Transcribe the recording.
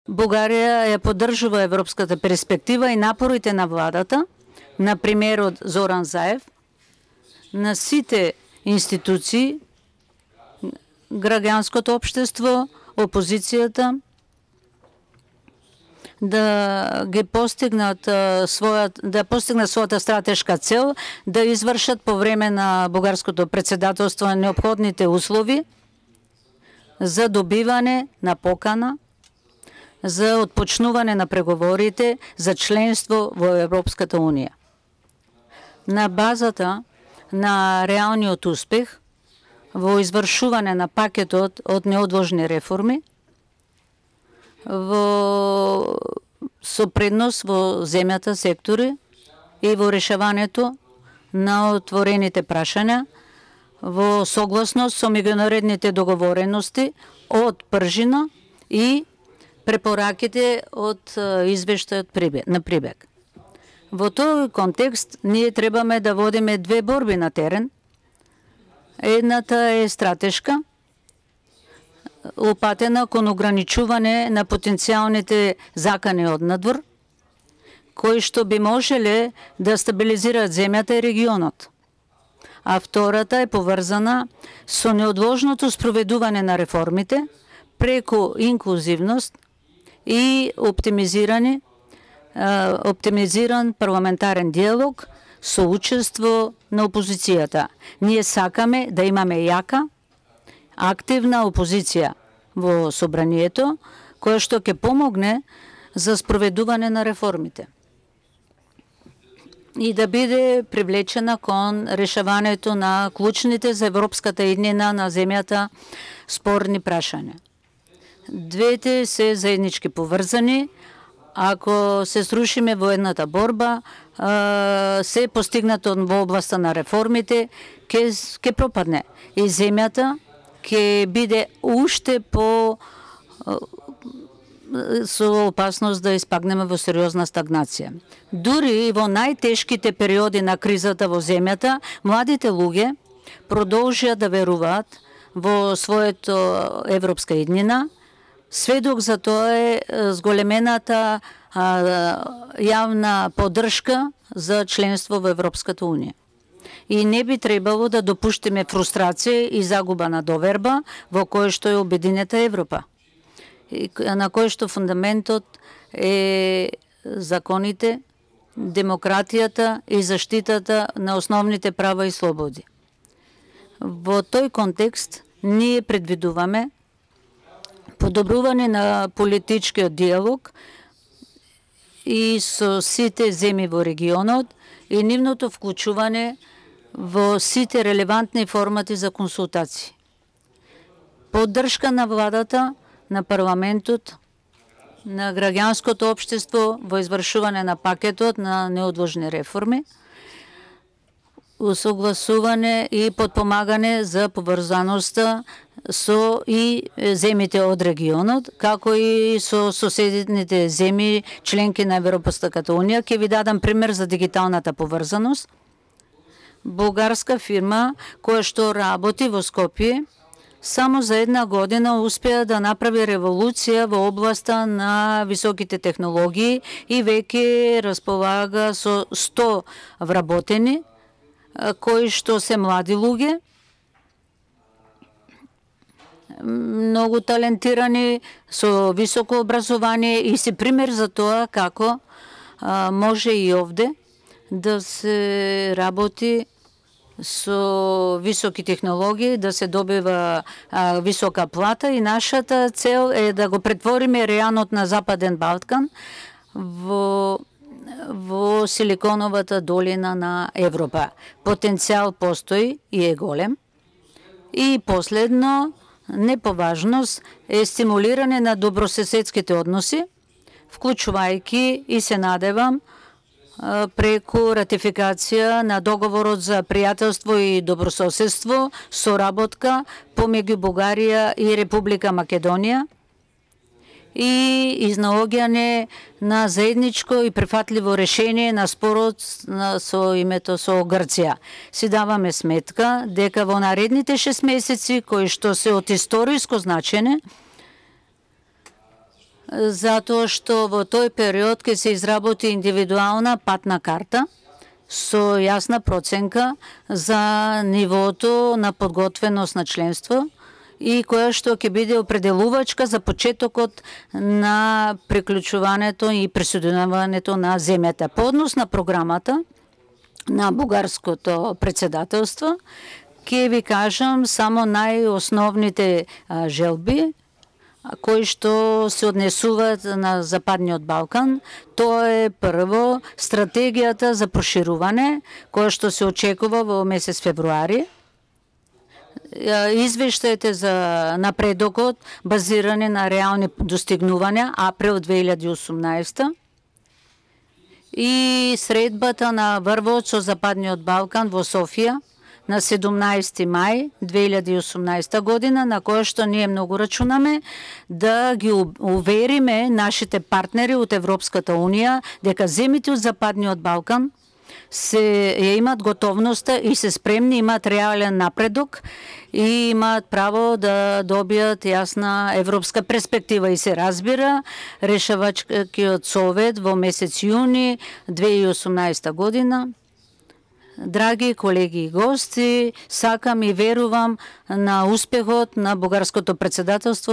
Бугарија ја поддржува европската перспектива и напорите на владата, на премиерот Зоран Заев, на сите институции, граѓанското општество, опозицијата, да постигнат својата стратешка цел, да извршат по време на бугарското претседателство неопходните услови за добиване на покана, за отпочнување на преговорите за членство во Европската Унија. На базата на реалниот успех во извршување на пакетот од неодложни реформи, со предност во земјата сектори и во решавањето на отворените прашања, во согласност со меѓународните договорености од пржина и препораките од извештајот на Прибег. Во тој контекст ние требаме да водиме две борби на терен. Едната е стратешка, упатена кон ограничување на потенцијалните закани од надвор, кои што би можеле да стабилизираат земјата и регионот. А втората е поврзана со неодложното спроведување на реформите преку инклузивност и оптимизиран парламентарен диалог со учество на опозицијата. Ние сакаме да имаме јака, активна опозиција во собранието, која што ќе помогне за спроведување на реформите и да биде привлечена кон решавањето на клучните за европската иднина на земјата спорни прашања. Двете се заеднички поврзани. Ако се срушиме во едната борба, се постигнато во областа на реформите, ќе пропадне и земјата ќе биде уште со опасност да испагнеме во сериозна стагнација. Дури и во најтешките периоди на кризата во земјата, младите луѓе продолжија да веруваат во своето европска иднина. Сведок за тоа е зголемената јавна поддршка за членство во Европската Унија. И не би требало да допуштиме фрустрација и загуба на доверба во кој што е обединета Европа, на кој што фундаментот е законите, демократијата и заштитата на основните права и слободи. Во тој контекст ние предвидуваме подобрување на политичкиот диалог и со сите земји во регионот и нивното вклучување во сите релевантни формати за консултации. Поддршка на владата, на парламентот, на граѓанското општество во извршување на пакетот на неодложни реформи, усогласување и подпомагање за поврзаноста со и земите од регионот, како и со соседните земји, членки на Европската Унија. Ќе ви дадам пример за дигиталната поврзаност. Бугарска фирма која што работи во Скопје само за една година успеа да направи револуција во областа на високите технологии и веќе располага со 100 вработени, кои што се млади луѓе, многу талентирани, со високо образование и се пример за тоа како може и овде да се работи со високи технологии, да се добива висока плата и нашата цел е да го претвориме регионот на Западен Балкан во Силиконовата долина на Европа. Потенцијал постои и е голем. И последно, не по важност, е стимулирање на добрососедските односи, вклучувајќи и се надевам преку ратификација на договорот за пријателство и добрососедство, соработка помеѓу Бугарија и Република Македонија и изнаоѓање на заедничко и прифатливо решение на спорот со името со Грција. Си даваме сметка дека во наредните 6 месеци, кои што се од историско значење, затоа што во тој период ќе се изработи индивидуална патна карта со јасна проценка за нивото на подготвеност на членство и која што ќе биде определувачка за почетокот на приклучувањето и присоединувањето на земјата. По однос на програмата на бугарското председателство, ќе ви кажам само најосновните желби кои што се однесуваат на Западниот Балкан. Тоа е прво стратегијата за проширување, која што се очекува во месец февруари. Извештајте за напредокот базирани на реални достигнувања април 2018 и средбата на врвот со Западниот Балкан во Софија на 17 мај 2018 година, на која што ние многу рачунаме да ги увериме нашите партнери од Европската Унија дека земите од Западниот Балкан ја имат готовноста и се спремни, имаат реален напредок и имаат право да добијат јасна европска перспектива. И се разбира, решавачкиот совет во месец јуни 2018 година. Драги колеги и гости, сакам и верувам на успехот на бугарското председателство.